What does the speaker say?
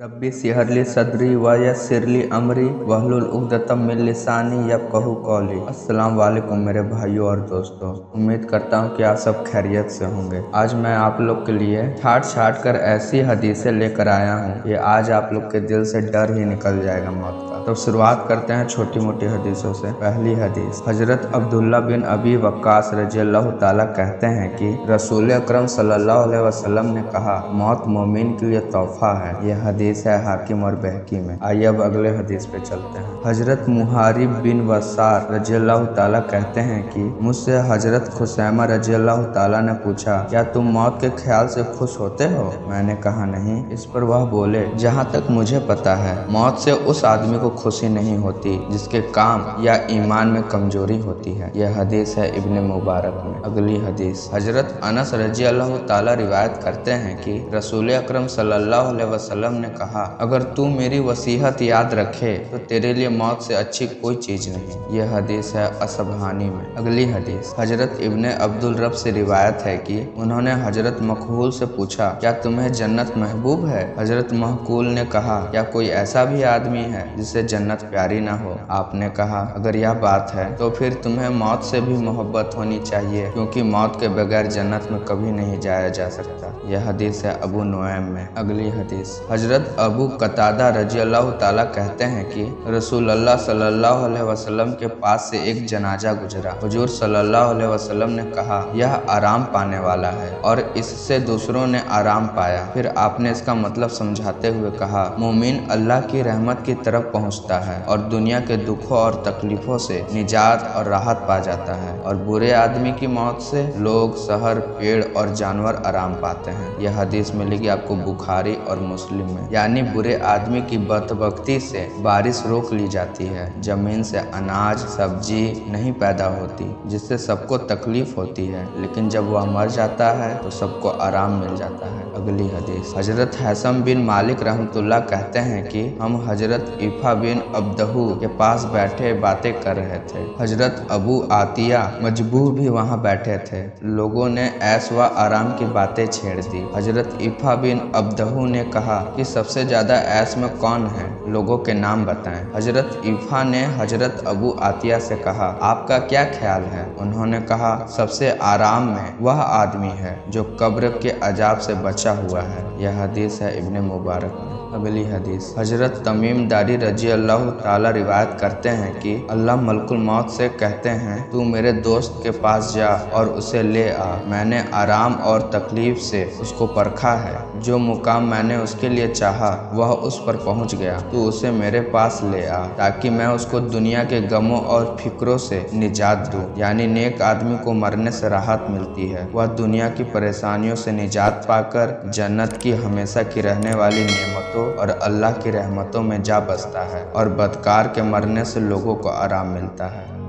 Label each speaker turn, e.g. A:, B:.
A: रब्बी सिहरली सदरी व यस्सिरली अमरी वहलुल उक़दतम मिन लिसानी यफ़क़हू क़ौली। अस्सलाम वालेकुम मेरे भाइयों और दोस्तों, उम्मीद करता हूँ कि आप सब खैरियत से होंगे। आज मैं आप लोग के लिए छाट कर ऐसी हदीसें लेकर आया हूँ कि आज आप लोग के दिल से डर ही निकल जाएगा मौत का। तो शुरुआत करते हैं छोटी मोटी हदीसों से। पहली हदीस, हजरत अब्दुल्ला बिन अबी वक्कास रज़ियल्लाहु ताला कहते हैं कि रसूल अकरम सल्लल्लाहु अलैहि वसल्लम ने कहा, मौत मोमिन के लिए तोहफा है। यह हदीस है हाकिम और बहकी में। आइए अब अगले हदीस पे चलते हैं। हजरत मुहारिब बिन वसार रज़ियल्लाहु ताला कहते हैं कि मुझसे हजरत खुसैमा रज़ियल्लाहु ताला ने पूछा, क्या तुम मौत के ख्याल से खुश होते हो? मैंने कहा नहीं। इस पर वह बोले, जहाँ तक मुझे पता है मौत से उस आदमी को खुशी नहीं होती जिसके काम या ईमान में कमजोरी होती है। यह हदीस है इब्ने मुबारक में। अगली हदीस, हजरत अनस रज़ियल्लाहु ताला रिवायत करते हैं कि रसूल अकरम सल्लल्लाहु अलैहि वसल्लम ने कहा, अगर तू मेरी वसीहत याद रखे तो तेरे लिए मौत से अच्छी कोई चीज नहीं। यह हदीस है असबहानी में। अगली हदीस, हजरत इब्ने अब्दुल रब से रिवायत है कि उन्होंने हजरत मखहूल से पूछा, क्या तुम्हें जन्नत महबूब है? हजरत महकूल ने कहा, क्या कोई ऐसा भी आदमी है जिसे जन्नत प्यारी ना हो? आपने कहा, अगर यह बात है तो फिर तुम्हें मौत से भी मोहब्बत होनी चाहिए, क्योंकि मौत के बगैर जन्नत में कभी नहीं जाया जा सकता। यह हदीस है अबू नुऐम में। अगली हदीस, हजरत अबू कतादा रज़ियल्लाहु ताला कहते हैं कि रसूलुल्लाह सल्लल्लाहु अलैहि वसल्लम के पास से एक जनाजा गुजरा। हुजूर सल्लल्लाहु अलैहि वसल्लम ने कहा, यह आराम पाने वाला है, और इससे दूसरों ने आराम पाया। फिर आपने इसका मतलब समझाते हुए कहा, मोमिन अल्लाह की रहमत की तरफ पहुँचता है और दुनिया के दुखों और तकलीफों से निजात और राहत पा जाता है, और बुरे आदमी की मौत से लोग, शहर, पेड़ और जानवर आराम पाते हैं। यह हदीस मिलेगी आपको बुखारी और मुस्लिम में। यानी बुरे आदमी की बदबख्ती से बारिश रोक ली जाती है, जमीन से अनाज सब्जी नहीं पैदा होती, जिससे सबको तकलीफ होती है, लेकिन जब वह मर जाता है तो सबको आराम मिल जाता है। अगली हदीस, हजरत हैसम बिन मालिक रहमतुल्लाह कहते हैं कि हम हजरत इफा बिन अब्दहू के पास बैठे बातें कर रहे थे। हजरत अबू आतिया मजबूर भी वहाँ बैठे थे। लोगों ने ऐश व आराम की बातें छेड़ दी। हजरत इफा बिन अब्दहू ने कहा कि सबसे ज्यादा ऐश में कौन है? लोगों के नाम बताएं। हजरत इफा ने हजरत अबू आतिया से कहा, आपका क्या ख्याल है? उन्होंने कहा, सबसे आराम में वह आदमी है जो कब्र के अजाब से बचा हुआ है। यह हदीस है इब्ने मुबारक में। अगली हदीस, हजरत तमीम दारी रज़ियल्लाहु ताला रिवायत करते हैं कि अल्लाह मलकुल मौत से कहते हैं, तू मेरे दोस्त के पास जा और उसे ले आ। मैंने आराम और तकलीफ से उसको परखा है। जो मुकाम मैंने उसके लिए चाहा वह उस पर पहुंच गया। तू उसे मेरे पास ले आ ताकि मैं उसको दुनिया के गमों और फिक्रों से निजात दूं। यानी नेक आदमी को मरने से राहत मिलती है, वह दुनिया की परेशानियों से निजात पाकर जन्नत की हमेशा की रहने वाली नेमतों और अल्लाह की रहमतों में जा बसता है, और बदकार के मरने से लोगों को आराम मिलता है।